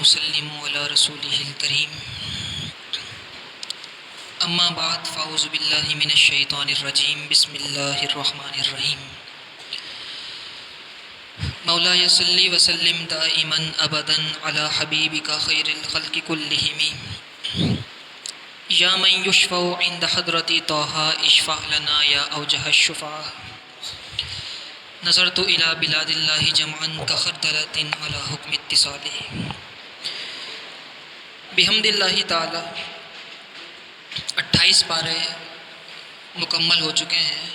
وسلموا على رسوله الكريم اما بعد فاعوذ باللہ من الشیطان الرجیم بسم اللہ الرحمن الرحیم مولاي صل وسلم دائما ابدا على حبیبک خیر الخلق كلهم یا من یشفع عند حضرت طه اشفع لنا یا اوجہ الشفاء نظرت الى بلاد اللہ جمعا کخردلۃ علی حکم اتصالہ۔ بحمد اللہ تعالی 28 پارے مکمل ہو چکے ہیں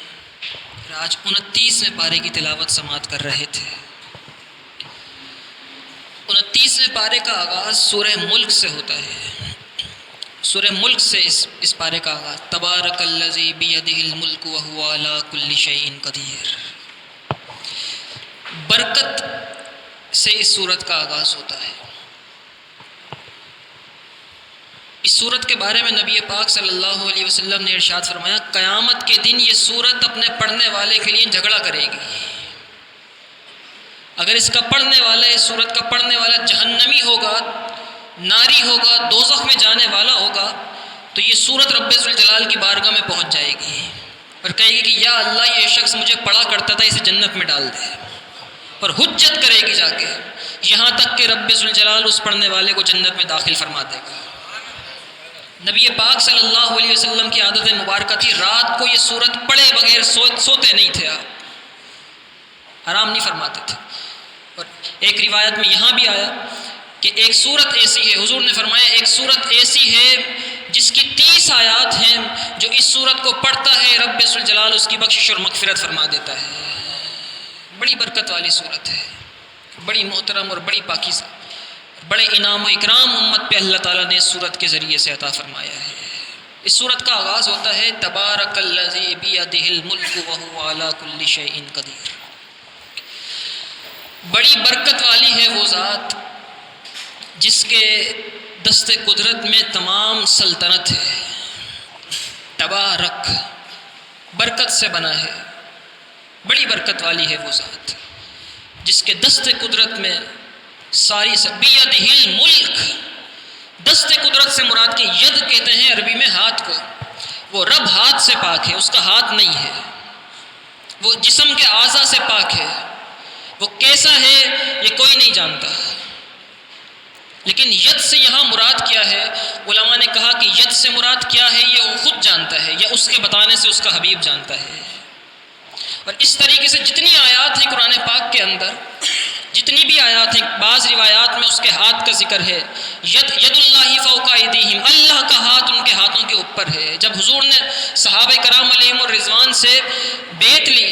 اور آج 29ویں پارے کی تلاوت سماعت کر رہے تھے۔ 29ویں پارے کا آغاز سورہ ملک سے ہوتا ہے۔ سورہ ملک سے اس پارے کا آغاز تبارک الذی بیدہ الملک وہو علی کل شیء قدیر، برکت سے اس سورت کا آغاز ہوتا ہے۔ اس سورت کے بارے میں نبی پاک صلی اللہ علیہ وسلم نے ارشاد فرمایا، قیامت کے دن یہ سورت اپنے پڑھنے والے کے لیے جھگڑا کرے گی۔ اگر اس کا پڑھنے والا، اس سورت کا پڑھنے والا جہنمی ہوگا، ناری ہوگا، دوزخ میں جانے والا ہوگا، تو یہ سورت رب ذوالجلال کی بارگاہ میں پہنچ جائے گی اور کہے گی کہ یا اللہ، یہ شخص مجھے پڑھا کرتا تھا، اسے جنت میں ڈال دے، اور حجت کرے گی جا کے، یہاں تک کہ رب ذوالجلال اس پڑھنے والے کو جنت میں داخل فرما دے گا۔ نبی پاک صلی اللہ علیہ وسلم کی عادت مبارکہ تھی، رات کو یہ سورت پڑھے بغیر سوتے نہیں تھے، آپ آرام نہیں فرماتے تھے۔ اور ایک روایت میں یہاں بھی آیا کہ ایک سورت ایسی ہے، حضور نے فرمایا ایک سورت ایسی ہے جس کی 30 آیات ہیں، جو اس سورت کو پڑھتا ہے رب ذوالجلال اس کی بخشش اور مغفرت فرما دیتا ہے۔ بڑی برکت والی سورت ہے، بڑی محترم اور بڑی پاکیزہ، بڑے انعام و اکرام امت پہ اللہ تعالیٰ نے اس سورت کے ذریعے سے عطا فرمایا ہے۔ اس سورت کا آغاز ہوتا ہے تبارک الذی بیدہ الملک وہو علی کل شیء قدیر، بڑی برکت والی ہے وہ ذات جس کے دست قدرت میں تمام سلطنت ہے۔ تبارک، برکت سے بنا ہے، بڑی برکت والی ہے وہ ذات جس کے دست قدرت میں ساری بیدہ الملک، دست قدرت سے مراد کی ید کہتے ہیں عربی میں ہاتھ کو، وہ رب ہاتھ سے پاک ہے، اس کا ہاتھ نہیں ہے، وہ جسم کے اعضاء سے پاک ہے، وہ کیسا ہے یہ کوئی نہیں جانتا۔ لیکن ید سے یہاں مراد کیا ہے؟ علماء نے کہا کہ ید سے مراد کیا ہے یہ وہ خود جانتا ہے، یا اس کے بتانے سے اس کا حبیب جانتا ہے۔ اور اس طریقے سے جتنی آیات ہیں قرآن پاک کے اندر، جتنی بھی آیات ہیں، بعض روایات میں اس کے ہاتھ کا ذکر ہے، ید اللہ فوق ایدیہم، اللہ کا ہاتھ ان کے ہاتھوں کے اوپر ہے۔ جب حضور نے صحابہ کرام علیہم الرضوان سے بیعت لی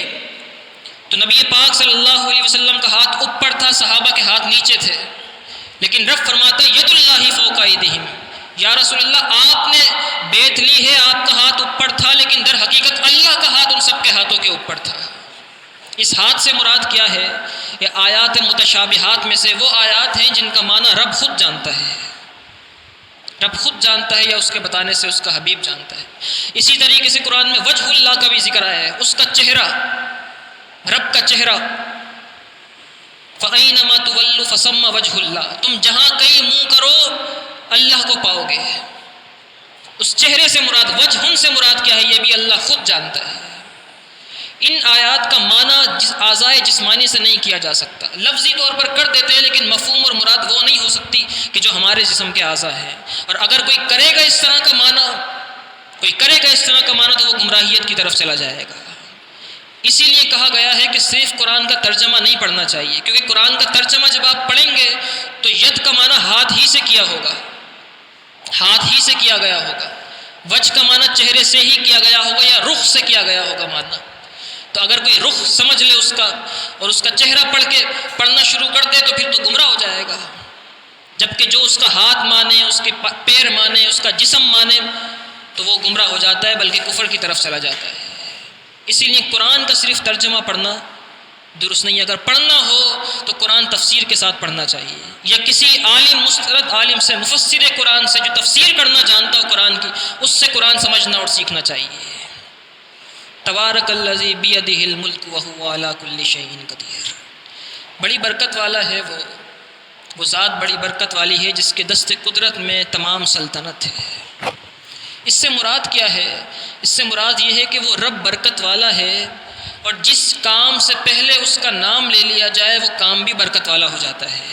تو نبی پاک صلی اللہ علیہ وسلم کا ہاتھ اوپر تھا، صحابہ کے ہاتھ نیچے تھے، لیکن رب فرماتا ہے ید اللہ فوق ایدیہم، یا رسول اللہ آپ نے بیعت لی ہے، آپ کا ہاتھ اوپر تھا، لیکن در حقیقت اللہ کا ہاتھ ان سب کے ہاتھوں کے اوپر تھا۔ اس ہاتھ سے مراد کیا ہے؟ یہ آیات متشابہات میں سے وہ آیات ہیں جن کا معنی رب خود جانتا ہے، رب خود جانتا ہے یا اس کے بتانے سے اس کا حبیب جانتا ہے۔ اسی طریقے سے قرآن میں وجہ اللہ کا بھی ذکر آیا ہے، اس کا چہرہ، رب کا چہرہ، فَأَيْنَمَا تُوَلُّوا فَثَمَّ وَجْهُ اللَّهِ، تم جہاں کہیں منہ کرو اللہ کو پاؤ گے۔ اس چہرے سے مراد، وجہ سے مراد کیا ہے یہ بھی اللہ خود جانتا ہے۔ ان آیات کا معنی اعضائے جسمانی سے نہیں کیا جا سکتا، لفظی طور پر کر دیتے ہیں، لیکن مفہوم اور مراد وہ نہیں ہو سکتی کہ جو ہمارے جسم کے اعضاء ہیں۔ اور اگر کوئی کرے گا اس طرح کا معنی، تو وہ گمراہیت کی طرف چلا جائے گا۔ اسی لیے کہا گیا ہے کہ صرف قرآن کا ترجمہ نہیں پڑھنا چاہیے، کیونکہ قرآن کا ترجمہ جب آپ پڑھیں گے تو ید کا معنی ہاتھ ہی سے کیا ہوگا، ہاتھ ہی سے کیا گیا ہوگا، وجہ کا معنی چہرے سے ہی کیا گیا ہوگا یا رخ سے کیا گیا ہوگا معنی۔ تو اگر کوئی رخ سمجھ لے اس کا اور اس کا چہرہ پڑھ کے پڑھنا شروع کر دے تو پھر تو گمراہ ہو جائے گا، جبکہ جو اس کا ہاتھ مانے، اس کے پیر مانے، اس کا جسم مانے تو وہ گمراہ ہو جاتا ہے، بلکہ کفر کی طرف چلا جاتا ہے۔ اسی لیے قرآن کا صرف ترجمہ پڑھنا درست نہیں ہے، اگر پڑھنا ہو تو قرآن تفسیر کے ساتھ پڑھنا چاہیے، یا کسی عالم، مستند عالم سے، مفسر قرآن سے جو تفسیر کرنا جانتا ہو قرآن کی، اس سے قرآن سمجھنا اور سیکھنا چاہیے۔ تبارک الذی بیدہ الملک وہو علی کل شیء قدیر، بڑی برکت والا ہے وہ وہ ذات بڑی برکت والی ہے جس کے دست قدرت میں تمام سلطنت ہے۔ اس سے مراد کیا ہے؟ اس سے مراد یہ ہے کہ وہ رب برکت والا ہے، اور جس کام سے پہلے اس کا نام لے لیا جائے وہ کام بھی برکت والا ہو جاتا ہے۔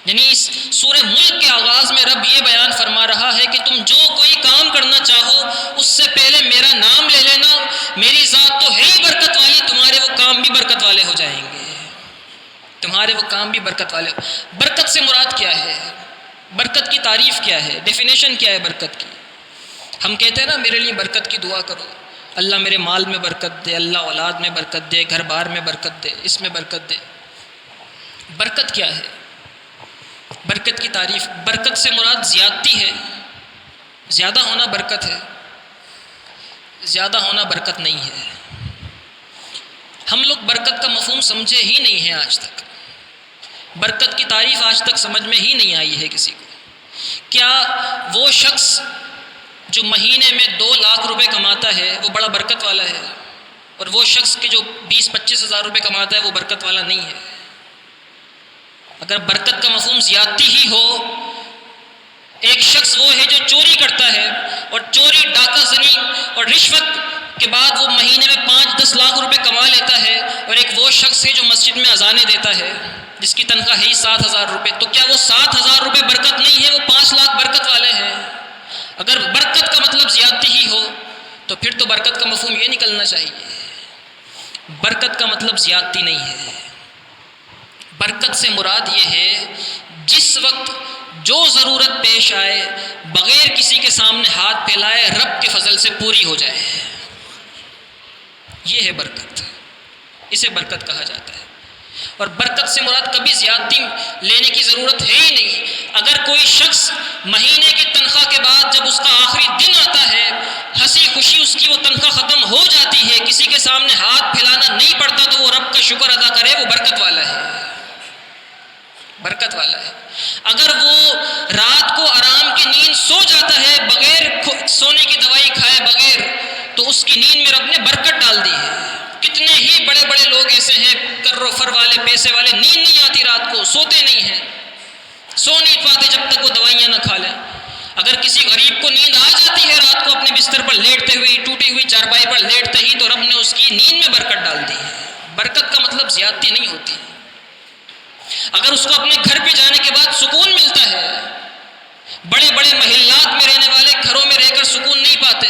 یعنی اس سورہ ملک کے آغاز میں رب یہ بیان فرما رہا ہے کہ تم جو کوئی کام کرنا چاہو اس سے پہلے میرا نام لے لینا، میری ذات تو ہے ہی برکت والی، تمہارے وہ کام بھی برکت والے ہو جائیں گے، تمہارے وہ کام بھی برکت والے۔ برکت سے مراد کیا ہے؟ برکت کی تعریف کیا ہے؟ ڈیفینیشن کیا ہے برکت کی؟ ہم کہتے ہیں نا میرے لیے برکت کی دعا کرو، اللہ میرے مال میں برکت دے، اللہ اولاد میں برکت دے، گھر بار میں برکت دے، اس میں برکت دے۔ برکت کیا ہے؟ برکت کی تعریف، برکت سے مراد زیادتی ہے، زیادہ ہونا برکت ہے، زیادہ ہونا برکت نہیں ہے۔ ہم لوگ برکت کا مفہوم سمجھے ہی نہیں ہیں آج تک، برکت کی تعریف آج تک سمجھ میں ہی نہیں آئی ہے کسی کو۔ کیا وہ شخص جو مہینے میں 2 لاکھ روپے کماتا ہے وہ بڑا برکت والا ہے، اور وہ شخص کے جو 20-25 ہزار روپے کماتا ہے وہ برکت والا نہیں ہے؟ اگر برکت کا مفہوم زیادتی ہی ہو، ایک شخص وہ ہے جو چوری کرتا ہے اور چوری، ڈاکہ زنی اور رشوت کے بعد وہ مہینے میں 5-10 لاکھ روپے کما لیتا ہے، اور ایک وہ شخص ہے جو مسجد میں اذانیں دیتا ہے جس کی تنخواہ ہے ہی 7,000 روپے، تو کیا وہ 7,000 روپے برکت نہیں ہے؟ وہ 5 لاکھ برکت والے ہیں۔ اگر برکت کا مطلب زیادتی ہی ہو تو پھر تو برکت کا مفہوم یہ نکلنا چاہیے، برکت کا مطلب زیادتی نہیں ہے۔ برکت سے مراد یہ ہے جس وقت جو ضرورت پیش آئے بغیر کسی کے سامنے ہاتھ پھیلائے رب کے فضل سے پوری ہو جائے، یہ ہے برکت، اسے برکت کہا جاتا ہے۔ اور برکت سے مراد کبھی زیادتی لینے کی ضرورت ہے ہی نہیں۔ اگر کوئی شخص مہینے کی تنخواہ کے بعد جب اس کا آخری دن آتا ہے، ہنسی خوشی اس کی وہ تنخواہ ختم ہو جاتی ہے، کسی کے سامنے ہاتھ پھیلانا نہیں پڑتا، تو وہ رب کا شکر ادا کرے، وہ برکت والا ہے، برکت والا ہے۔ اگر وہ رات کو آرام کی نیند سو جاتا ہے بغیر سونے کی دوائی کھائے بغیر، تو اس کی نیند میں رب نے برکت ڈال دی ہے۔ کتنے ہی بڑے بڑے لوگ ایسے ہیں، کر و فر والے، پیسے والے، نیند نہیں آتی، رات کو سوتے نہیں ہیں، سو نہیں پاتے جب تک وہ دوائیاں نہ کھا لیں۔ اگر کسی غریب کو نیند آ جاتی ہے رات کو اپنے بستر پر لیٹتے ہوئے، ٹوٹی ہوئی چارپائی پر لیٹتے ہی، تو رب نے اس کی نیند میں برکت ڈال دی ہے۔ برکت کا مطلب زیادتی نہیں ہوتی۔ اگر اس کو اپنے گھر پہ جانے کے بعد سکون ملتا ہے، بڑے بڑے محلات میں رہنے والے گھروں میں رہ کر سکون نہیں پاتے،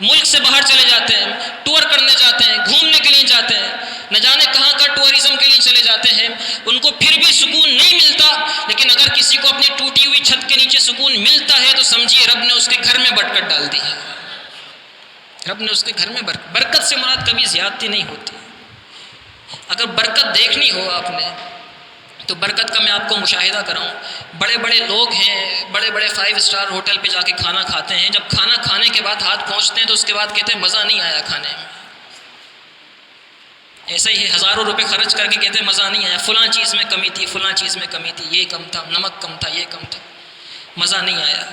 ملک سے باہر چلے جاتے ہیں، ٹور کرنے جاتے ہیں، گھومنے کے لیے جاتے ہیں، نہ جانے کہاں کا ٹورزم کے لیے چلے جاتے ہیں، ان کو پھر بھی سکون نہیں ملتا۔ لیکن اگر کسی کو اپنی ٹوٹی ہوئی چھت کے نیچے سکون ملتا ہے تو سمجھیے رب نے اس کے گھر میں برکت ڈال دی ہے، رب نے اس کے گھر میں برکت سے مراد کبھی زیادتی نہیں ہوتی۔ اگر برکت دیکھنی ہو آپ نے تو برکت کا میں آپ کو مشاہدہ کراؤں، بڑے بڑے لوگ ہیں، بڑے بڑے 5 اسٹار ہوٹل پہ جا کے کھانا کھاتے ہیں، جب کھانا کھانے کے بعد ہاتھ پہنچتے ہیں تو اس کے بعد کہتے ہیں مزہ نہیں آیا کھانے میں۔ ایسا ہی ہے، ہزاروں روپے خرچ کر کے کہتے ہیں مزہ نہیں آیا، فلاں چیز میں کمی تھی، فلاں چیز میں کمی تھی، یہ کم تھا، نمک کم تھا، یہ کم تھا، مزہ نہیں آیا۔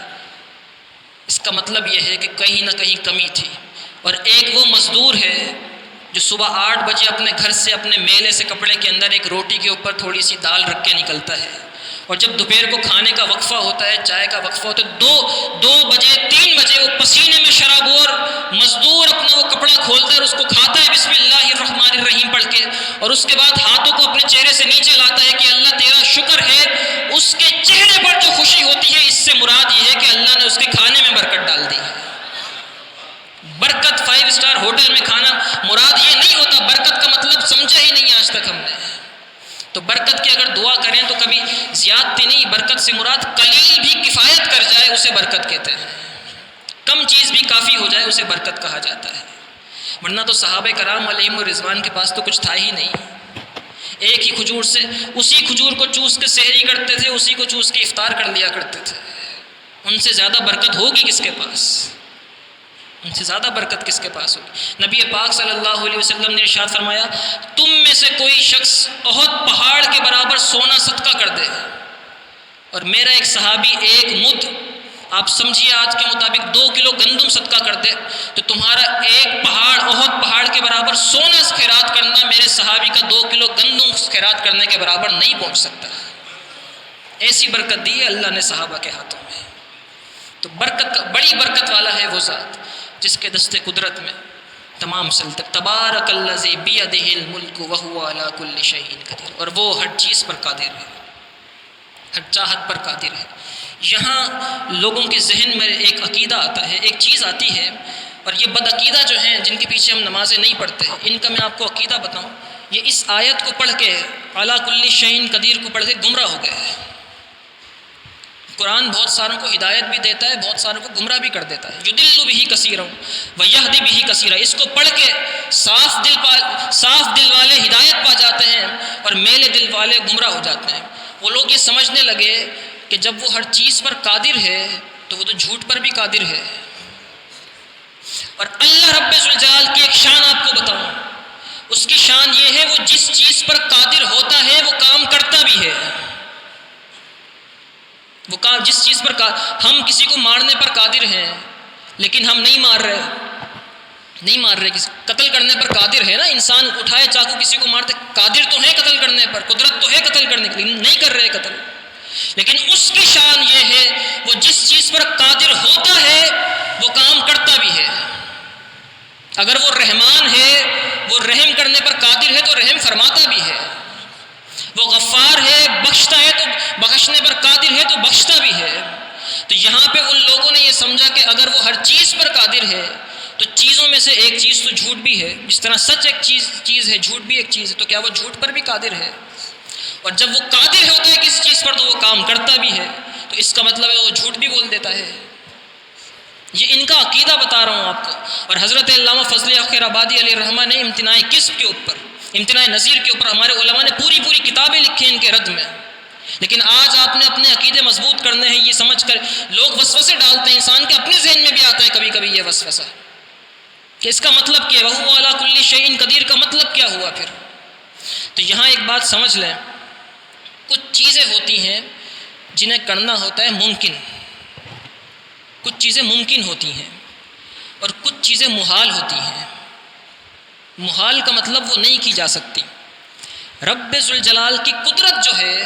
اس کا مطلب یہ ہے کہ کہیں نہ کہیں کمی تھی۔ اور ایک وہ مزدور ہے جو صبح 8 بجے اپنے گھر سے اپنے میلے سے کپڑے کے اندر ایک روٹی کے اوپر تھوڑی سی دال رکھ کے نکلتا ہے، اور جب دوپہر کو کھانے کا وقفہ ہوتا ہے، چائے کا وقفہ ہوتا ہے، 2 بجے 3 بجے وہ پسینے میں شرابور مزدور اپنا وہ کپڑا کھولتا ہے اور اس کو کھاتا ہے بسم اللہ الرحمن الرحیم پڑھ کے، اور اس کے بعد ہاتھوں کو اپنے چہرے سے نیچے لاتا ہے کہ اللہ تیرا شکر ہے۔ اس کے چہرے پر جو خوشی ہوتی ہے، اس سے مراد یہ ہے کہ اللہ نے اس کے کھانے میں برکت ڈال دی ہے۔ برکت 5 اسٹار ہوٹل میں کھانا مراد یہ نہیں ہوتا، برکت کا مطلب سمجھا ہی نہیں آج تک ہم نے۔ تو برکت کی اگر دعا کریں تو کبھی زیادتی نہیں، برکت سے مراد قلیل بھی کفایت کر جائے اسے برکت کہتے ہیں، کم چیز بھی کافی ہو جائے اسے برکت کہا جاتا ہے۔ ورنہ تو صحابہ کرام علیہم الرضوان کے پاس تو کچھ تھا ہی نہیں، ایک ہی کھجور سے، اسی کھجور کو چوس کے سحری کرتے تھے، اسی کو چوس کے افطار کر لیا کرتے تھے۔ ان سے زیادہ برکت ہوگی کس کے پاس؟ ان سے زیادہ برکت کس کے پاس ہوگی؟ نبی پاک صلی اللہ علیہ وسلم نے ارشاد فرمایا، تم میں سے کوئی شخص احد پہاڑ کے برابر سونا صدقہ کر دے، اور میرا ایک صحابی 1 مد، آپ سمجھیے آج کے مطابق 2 کلو گندم صدقہ کر دے، تو تمہارا ایک پہاڑ، احد پہاڑ کے برابر سونا خیرات کرنا میرے صحابی کا 2 کلو گندم خیرات کرنے کے برابر نہیں پہنچ سکتا۔ ایسی برکت دی ہے اللہ نے صحابہ کے ہاتھوں میں۔ تو برکت کا بڑی برکت والا ہے وہ ذات جس کے دست قدرت میں تمام سلطنت، تبارک الذی بیدہ الملک وہو علی کل شیء قدیر، اور وہ ہر چیز پر قادر ہے، ہر چاہت پر قادر ہے۔ یہاں لوگوں کے ذہن میں ایک عقیدہ آتا ہے، ایک چیز آتی ہے، اور یہ بد عقیدہ جو ہیں جن کے پیچھے ہم نمازیں نہیں پڑھتے، ان کا میں آپ کو عقیدہ بتاؤں، یہ اس آیت کو پڑھ کے علی کل شیء قدیر کو پڑھ کے گمراہ ہو گئے ہیں۔ قرآن بہت ساروں کو ہدایت بھی دیتا ہے، بہت ساروں کو گمراہ بھی کر دیتا ہے۔ یضل بہ کثیرا ویہدی بہ کثیرا، اس کو پڑھ کے صاف دل والے ہدایت پا جاتے ہیں اور میلے دل والے گمراہ ہو جاتے ہیں۔ وہ لوگ یہ سمجھنے لگے کہ جب وہ ہر چیز پر قادر ہے تو وہ تو جھوٹ پر بھی قادر ہے۔ اور اللہ رب ذوالجلال کی ایک شان آپ کو بتاؤں، اس کی شان یہ ہے وہ جس چیز پر قادر ہوتا ہے وہ کام کرتا بھی ہے۔ وہ کام جس چیز پر ہم کسی کو مارنے پر قادر ہیں لیکن ہم نہیں مار رہے، قتل کرنے پر قادر ہے نا، انسان اٹھائے چاقو کسی کو مارتے، قادر تو ہے قتل کرنے پر، قدرت تو ہے قتل کرنے کے لیے، نہیں کر رہے قتل، لیکن اس کی شان یہ ہے وہ جس چیز پر قادر ہوتا ہے وہ کام کرتا بھی ہے۔ اگر وہ رحمان ہے، وہ رحم کرنے پر قادر ہے تو رحم فرماتا بھی ہے، وہ غفار ہے، بخشتا ہے تو بخشنے پر قادر ہے تو بخشتا بھی ہے۔ تو یہاں پہ ان لوگوں نے یہ سمجھا کہ اگر وہ ہر چیز پر قادر ہے تو چیزوں میں سے ایک چیز تو جھوٹ بھی ہے، جس طرح سچ ایک چیز ہے، جھوٹ بھی ایک چیز ہے، تو کیا وہ جھوٹ پر بھی قادر ہے؟ اور جب وہ قادر ہوتا ہے کسی چیز پر تو وہ کام کرتا بھی ہے، تو اس کا مطلب ہے وہ جھوٹ بھی بول دیتا ہے۔ یہ ان کا عقیدہ بتا رہا ہوں آپ کو۔ اور حضرت علامہ فضل اخر آبادی علیہ الرحمہ نے امتناع کسب کے اوپر، امتناع نظیر کے اوپر ہمارے علماء نے پوری کتابیں لکھی ہیں ان کے رد میں۔ لیکن آج آپ نے اپنے عقیدے مضبوط کرنے ہیں یہ سمجھ کر لوگ وسوسے ڈالتے ہیں، انسان کے اپنے ذہن میں بھی آتا ہے کبھی کبھی یہ وسوسہ کہ اس کا مطلب کیا ہے، وَهُوَ عَلَىٰ كُلِّ شَيْءٍ قدیر کا مطلب کیا ہوا پھر؟ تو یہاں ایک بات سمجھ لیں، کچھ چیزیں ہوتی ہیں جنہیں کرنا ہوتا ہے ممکن، کچھ چیزیں ممکن ہوتی ہیں اور کچھ چیزیں محال ہوتی ہیں۔ محال کا مطلب وہ نہیں کی جا سکتی۔ رب ذوالجلال کی قدرت جو ہے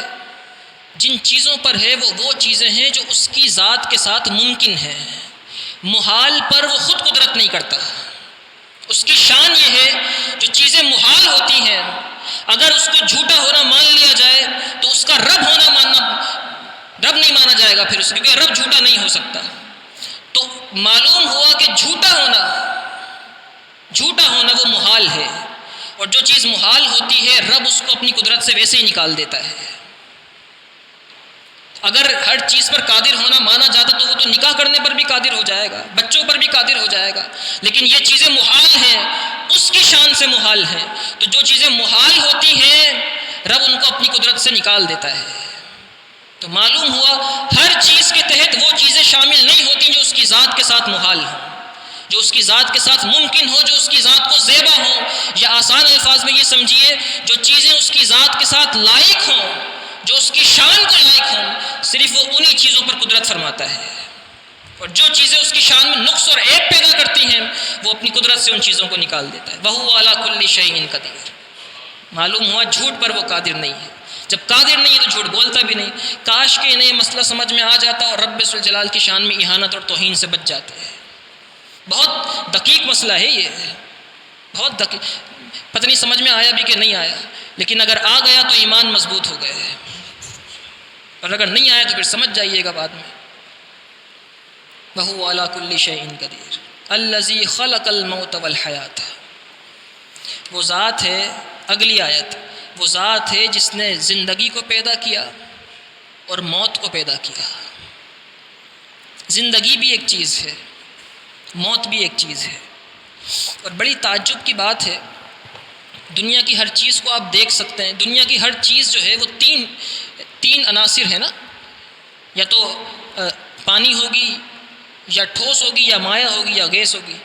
جن چیزوں پر ہے وہ چیزیں ہیں جو اس کی ذات کے ساتھ ممکن ہیں، محال پر وہ خود قدرت نہیں کرتا۔ اس کی شان یہ ہے جو چیزیں محال ہوتی ہیں اگر اس کو جھوٹا ہونا مان لیا جائے تو اس کا رب نہیں مانا جائے گا پھر اس کیونکہ رب جھوٹا نہیں ہو سکتا۔ تو معلوم ہوا کہ جھوٹا ہونا وہ محال ہے، اور جو چیز محال ہوتی ہے رب اس کو اپنی قدرت سے ویسے ہی نکال دیتا ہے۔ اگر ہر چیز پر قادر ہونا مانا جاتا تو وہ تو نکاح کرنے پر بھی قادر ہو جائے گا، بچوں پر بھی قادر ہو جائے گا، لیکن یہ چیزیں محال ہیں، اس کی شان سے محال ہیں۔ تو جو چیزیں محال ہوتی ہیں رب ان کو اپنی قدرت سے نکال دیتا ہے۔ تو معلوم ہوا ہر چیز کے تحت وہ چیزیں شامل نہیں ہوتی جو اس کی ذات کے ساتھ محال ہوں، جو اس کی ذات کے ساتھ ممکن ہو، جو اس کی ذات کو زیبا ہو، یا آسان الفاظ میں یہ سمجھیے جو چیزیں اس کی ذات کے ساتھ لائق ہوں، جو اس کی شان کو لائق ہوں، صرف وہ انہی چیزوں پر قدرت فرماتا ہے، اور جو چیزیں اس کی شان میں نقص اور عیب پیدا کرتی ہیں وہ اپنی قدرت سے ان چیزوں کو نکال دیتا ہے۔ وَهُوَ عَلَىٰ كُلِّ شَيْءٍ قدیر۔ معلوم ہوا جھوٹ پر وہ قادر نہیں ہے، جب قادر نہیں ہے تو جھوٹ بولتا بھی نہیں۔ کاش کہ انہیں یہ مسئلہ سمجھ میں آ جاتا اور رب ذوالجلال کی شان میں اہانت اور توہین سے بچ جاتے ہیں۔ بہت دقیق مسئلہ ہے یہ، بہت دقیق، پتہ نہیں سمجھ میں آیا بھی کہ نہیں آیا، لیکن اگر آ گیا تو ایمان مضبوط ہو گئے، اور اگر نہیں آیا تو پھر سمجھ جائیے گا بعد میں۔ وَهُوَ عَلَىٰ كُلِّ شَيْءٍ قدیر الَّذِي خَلَقَ الْمَوْتَ وَالْحَيَاةَ۔ وہ ذات ہے، اگلی آیت، وہ ذات ہے جس نے زندگی کو پیدا کیا اور موت کو پیدا کیا۔ زندگی بھی ایک چیز ہے، موت بھی ایک چیز ہے، اور بڑی تعجب کی بات ہے، دنیا کی ہر چیز کو آپ دیکھ سکتے ہیں، دنیا کی ہر چیز جو ہے وہ تین عناصر ہے نا، یا تو پانی ہوگی یا ٹھوس ہوگی یا مائع ہوگی یا گیس ہوگی،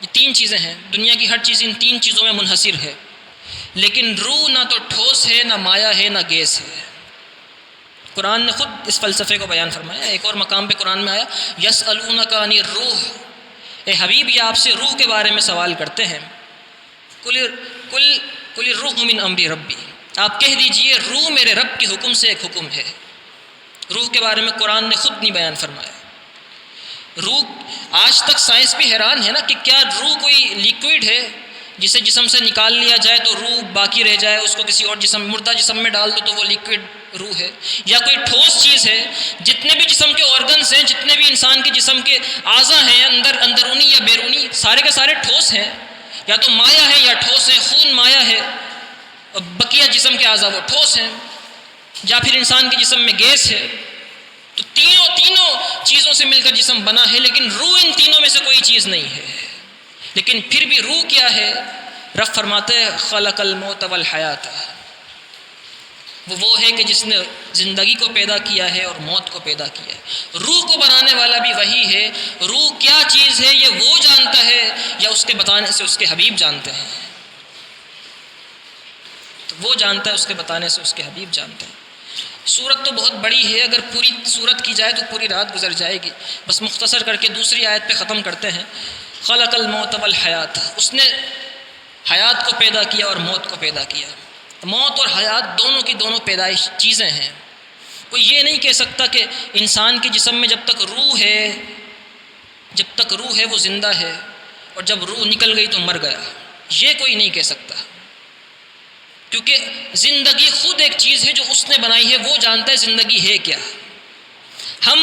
یہ تین چیزیں ہیں، دنیا کی ہر چیز ان تین چیزوں میں منحصر ہے، لیکن روح نہ تو ٹھوس ہے، نہ مائع ہے، نہ گیس ہے۔ قرآن نے خود اس فلسفے کو بیان فرمایا، ایک اور مقام پہ قرآن میں آیا یسألونک عن الروح، اے حبیب یہ آپ سے روح کے بارے میں سوال کرتے ہیں، قل الروح من امر ربی، آپ کہہ دیجئے روح میرے رب کے حکم سے ایک حکم ہے۔ روح کے بارے میں قرآن نے خود نہیں بیان فرمایا۔ روح، آج تک سائنس بھی حیران ہے نا کہ کیا روح کوئی لیکوڈ ہے جسے جسم سے نکال لیا جائے تو روح باقی رہ جائے، اس کو کسی اور جسم، مردہ جسم میں ڈال دو تو وہ لیکوڈ روح ہے، یا کوئی ٹھوس چیز ہے؟ جتنے بھی جسم کے آرگنز ہیں، جتنے بھی انسان کے جسم کے اعضاء ہیں، اندرونی یا بیرونی، سارے کے سارے ٹھوس ہیں، یا تو مایا ہے یا ٹھوس ہے۔ خون مایا ہے اور بقیہ جسم کے اعضاء وہ ٹھوس ہیں، یا پھر انسان کے جسم میں گیس ہے۔ تو تینوں چیزوں سے مل کر جسم بنا ہے، لیکن روح ان تینوں میں سے کوئی چیز نہیں ہے۔ لیکن پھر بھی روح کیا ہے؟ رب فرماتے ہیں خلق الموت والحیات، وہ ہے کہ جس نے زندگی کو پیدا کیا ہے اور موت کو پیدا کیا ہے۔ روح کو بنانے والا بھی وہی ہے۔ روح کیا چیز ہے یہ وہ جانتا ہے یا اس کے بتانے سے اس کے حبیب جانتے ہیں؟ تو وہ جانتا ہے، اس کے بتانے سے اس کے حبیب جانتے ہیں۔ سورت تو بہت بڑی ہے، اگر پوری سورت کی جائے تو پوری رات گزر جائے گی، بس مختصر کر کے دوسری آیت پہ ختم کرتے ہیں۔ خلق الموت والحیات، اس نے حیات کو پیدا کیا اور موت کو پیدا کیا۔ موت اور حیات دونوں کی دونوں پیدائش چیزیں ہیں۔ کوئی یہ نہیں کہہ سکتا کہ انسان کے جسم میں جب تک روح ہے وہ زندہ ہے، اور جب روح نکل گئی تو مر گیا، یہ کوئی نہیں کہہ سکتا، کیونکہ زندگی خود ایک چیز ہے جو اس نے بنائی ہے، وہ جانتا ہے زندگی ہے کیا۔ ہم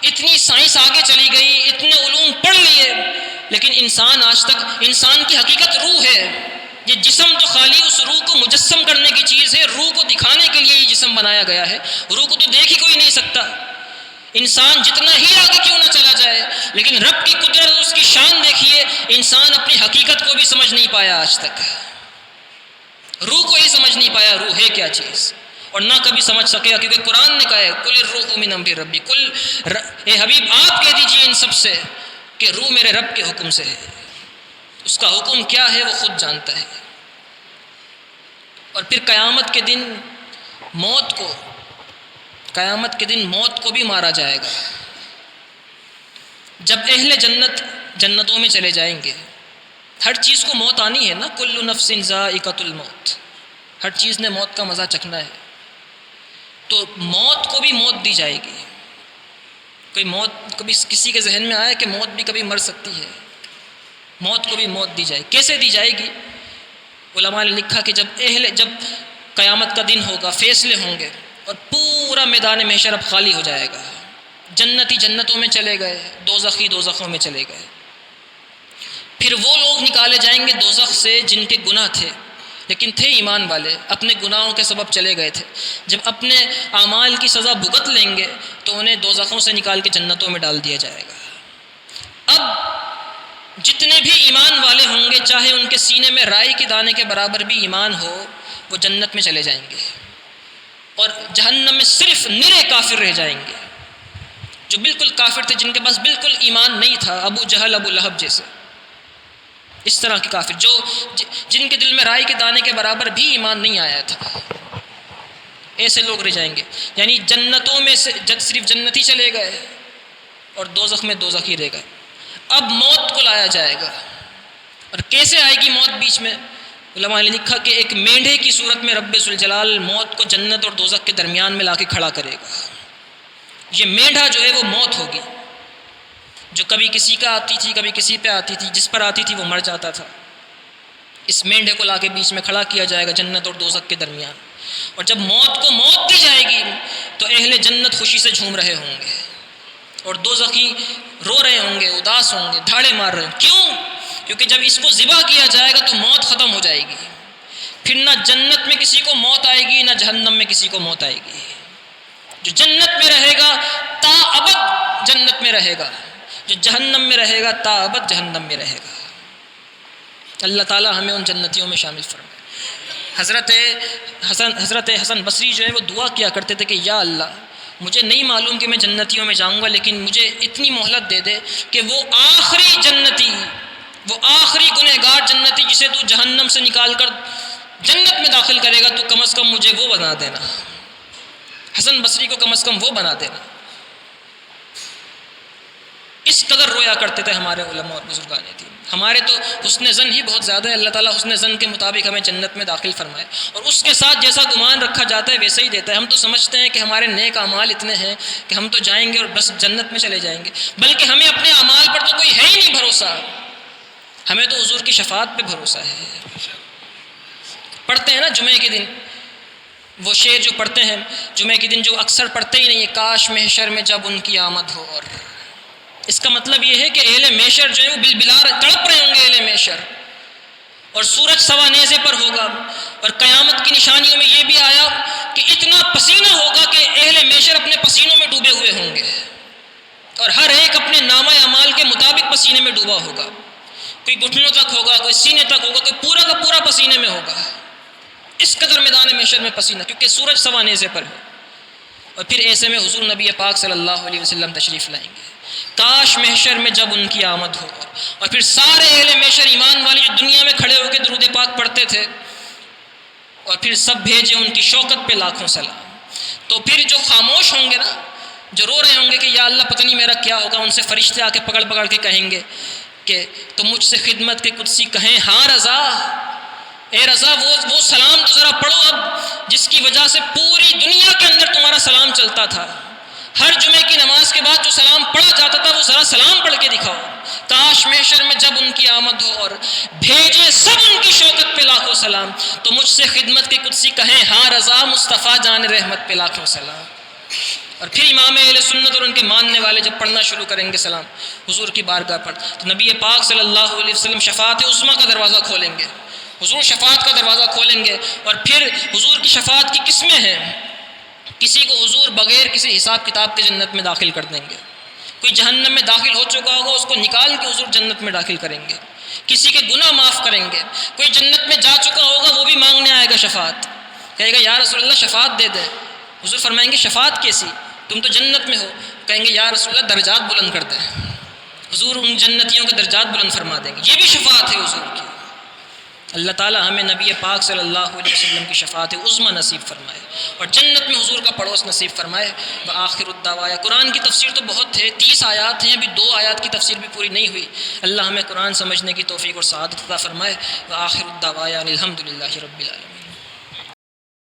اتنی سائنس آگے چلی گئی، اتنے علوم پڑھ لیے، لیکن انسان آج تک، انسان کی حقیقت روح ہے۔ یہ جسم تو خالی اس روح کو مجسم کرنے کی چیز ہے، روح کو دکھانے کے لیے یہ جسم بنایا گیا ہے، روح کو تو دیکھ ہی کوئی نہیں سکتا۔ انسان جتنا ہی آگے کیوں نہ چلا جائے، لیکن رب کی قدرت، اس کی شان دیکھیے، انسان اپنی حقیقت کو بھی سمجھ نہیں پایا آج تک، روح کو ہی سمجھ نہیں پایا روح ہے کیا چیز، اور نہ کبھی سمجھ سکے گا، کیونکہ قرآن نے کہا ہے قل الروح من امر ربی، اے حبیب آپ کہہ دیجئے ان سب سے کہ روح میرے رب کے حکم سے ہے، اس کا حکم کیا ہے وہ خود جانتا ہے۔ اور پھر قیامت کے دن موت کو بھی مارا جائے گا۔ جب اہل جنت جنتوں میں چلے جائیں گے، ہر چیز کو موت آنی ہے نا، کل نفس ذائقۃ الموت، ہر چیز نے موت کا مزہ چکھنا ہے، تو موت کو بھی موت دی جائے گی۔ کبھی کسی کے ذہن میں آیا کہ موت بھی کبھی مر سکتی ہے؟ موت کو بھی موت دی جائے، کیسے دی جائے گی؟ علماء نے لکھا کہ جب قیامت کا دن ہوگا، فیصلے ہوں گے اور پورا میدان محشر اب خالی ہو جائے گا، جنتی جنتوں میں چلے گئے، دوزخی دوزخوں میں چلے گئے، پھر وہ لوگ نکالے جائیں گے دوزخ سے جن کے گناہ تھے لیکن تھے ایمان والے، اپنے گناہوں کے سبب چلے گئے تھے۔ جب اپنے اعمال کی سزا بھگت لیں گے تو انہیں دوزخوں سے نکال کے جنتوں میں ڈال دیا جائے گا۔ اب جتنے بھی ایمان والے ہوں گے، چاہے ان کے سینے میں رائی کے دانے کے برابر بھی ایمان ہو، وہ جنت میں چلے جائیں گے، اور جہنم میں صرف نرے کافر رہ جائیں گے، جو بالکل کافر تھے، جن کے پاس بالکل ایمان نہیں تھا، ابو جہل، ابو لہب جیسے، اس طرح کے کافر، جن کے دل میں رائی کے دانے کے برابر بھی ایمان نہیں آیا تھا، ایسے لوگ رہ جائیں گے۔ یعنی جنتوں میں سے صرف جنتی چلے گئے اور دوزخ میں دوزخی رہ گئے۔ اب موت کو لایا جائے گا، اور کیسے آئے گی موت بیچ میں؟ علماء نے لکھا کہ ایک مینڈھے کی صورت میں رب ذوالجلال موت کو جنت اور دوزخ کے درمیان میں لا کے کھڑا کرے گا۔ یہ مینڈھا جو ہے وہ موت ہوگی، جو کبھی کسی کا آتی تھی، کبھی کسی پہ آتی تھی، جس پر آتی تھی وہ مر جاتا تھا۔ اس مینڈھے کو لا کے بیچ میں کھڑا کیا جائے گا جنت اور دوزخ کے درمیان، اور جب موت کو موت دی جائے گی تو اہل جنت خوشی سے جھوم رہے ہوں گے، اور دوزخی رو رہے ہوں گے، اداس ہوں گے، دھاڑے مار رہے ہیں۔ کیوں؟ کیونکہ جب اس کو ذبح کیا جائے گا تو موت ختم ہو جائے گی، پھر نہ جنت میں کسی کو موت آئے گی، نہ جہنم میں کسی کو موت آئے گی۔ جو جنت میں رہے گا تا ابد جنت میں رہے گا، جو جہنم میں رہے گا تا ابد جہنم میں رہے گا۔ اللہ تعالی ہمیں ان جنتیوں میں شامل فرمائے۔ حضرت حسن بصری جو ہے وہ دعا کیا کرتے تھے کہ یا اللہ، مجھے نہیں معلوم کہ میں جنتیوں میں جاؤں گا، لیکن مجھے اتنی مہلت دے دے کہ وہ آخری جنتی، وہ آخری گنہگار جنتی جسے تو جہنم سے نکال کر جنت میں داخل کرے گا، تو کم از کم مجھے وہ بنا دینا، حسن بصری کو کم از کم وہ بنا دینا۔ اس قدر رویا کرتے تھے ہمارے علماء اور بزرگان دین۔ ہمارے تو حسن زن ہی بہت زیادہ ہے، اللہ تعالیٰ حسن زن کے مطابق ہمیں جنت میں داخل فرمائے، اور اس کے ساتھ جیسا گمان رکھا جاتا ہے ویسا ہی دیتا ہے۔ ہم تو سمجھتے ہیں کہ ہمارے نیک اعمال اتنے ہیں کہ ہم تو جائیں گے اور بس جنت میں چلے جائیں گے، بلکہ ہمیں اپنے اعمال پر تو کوئی ہے ہی نہیں بھروسہ، ہمیں تو حضور کی شفاعت پہ بھروسہ ہے۔ پڑھتے ہیں نا جمعے کے دن وہ شعر جو پڑھتے ہیں جمعے کے دن، جو اکثر پڑھتے ہی نہیں ہے، کاش محشر میں جب ان کی آمد ہو، اور اس کا مطلب یہ ہے کہ اہل محشر جو ہے وہ بلبلا تڑپ رہے ہوں گے اہل محشر، اور سورج سوا نیزے پر ہوگا، اور قیامت کی نشانیوں میں یہ بھی آیا کہ اتنا پسینہ ہوگا کہ اہل محشر اپنے پسینوں میں ڈوبے ہوئے ہوں گے، اور ہر ایک اپنے نامہ اعمال کے مطابق پسینے میں ڈوبا ہوگا، کوئی گھٹنوں تک ہوگا، کوئی سینے تک ہوگا، کوئی پورا کا پورا پسینے میں ہوگا، اس قدر میدان محشر میں پسینہ، کیونکہ سورج سوا نیزے پر ہے۔ اور پھر ایسے میں حضور نبی پاک صلی اللہ علیہ وسلم تشریف لائیں گے، کاش محشر میں جب ان کی آمد ہو، اور پھر سارے اہل محشر ایمان والے جو دنیا میں کھڑے ہو کے درود پاک پڑھتے تھے، اور پھر سب بھیجے ان کی شوکت پہ لاکھوں سلام۔ تو پھر جو خاموش ہوں گے نا، جو رو رہے ہوں گے کہ یا اللہ پتہ نہیں میرا کیا ہوگا، ان سے فرشتے آ کے پکڑ پکڑ کے کہیں گے کہ تم مجھ سے خدمت کے قدسی کہیں ہاں رضا، اے رضا وہ سلام تو ذرا پڑھو اب، جس کی وجہ سے پوری دنیا کے اندر تمہارا سلام چلتا تھا، ہر جمعے کی نماز کے بعد جو سلام پڑھا جاتا تھا وہ ذرا سلام پڑھ کے دکھاؤ۔ کاش محشر میں جب ان کی آمد ہو اور بھیجے سب ان کی شوکت پہ لاکھوں سلام، تو مجھ سے خدمت کے قدسی کہیں ہاں رضا، مصطفیٰ جان رحمت پہ لاکھوں سلام۔ اور پھر امام اہل سنت اور ان کے ماننے والے جب پڑھنا شروع کریں گے سلام حضور کی بارگاہ پر، تو نبی پاک صلی اللہ علیہ وسلم شفاعت عظمیٰ کا دروازہ کھولیں گے، حضور شفاعت کا دروازہ کھولیں گے، اور پھر حضور کی شفاعت کی قسمیں ہیں، کسی کو حضور بغیر کسی حساب کتاب کے جنت میں داخل کر دیں گے، کوئی جہنم میں داخل ہو چکا ہوگا اس کو نکال کے حضور جنت میں داخل کریں گے، کسی کے گناہ معاف کریں گے، کوئی جنت میں جا چکا ہوگا وہ بھی مانگنے آئے گا شفاعت، کہے گا یا رسول اللہ شفاعت دے دے، حضور فرمائیں گے شفاعت کیسی، تم تو جنت میں ہو، کہیں گے یا رسول اللہ درجات بلند کر دیں، حضور ان جنتیوں کے درجات بلند فرما دیں گے، یہ بھی شفاعت ہے حضور کی۔ اللہ تعالیٰ ہمیں نبی پاک صلی اللہ علیہ وسلم کی شفاعت عظمیٰ نصیب فرمائے اور جنت میں حضور کا پڑوس نصیب فرمائے۔ وآخر الدعوایا، قرآن کی تفسیر تو بہت ہے، 30 آیات ہیں، ابھی 2 آیات کی تفسیر بھی پوری نہیں ہوئی، اللہ ہمیں قرآن سمجھنے کی توفیق اور سعادت عطا فرمائے۔ وآخر الدعوایا الحمدللہ رب العالمین۔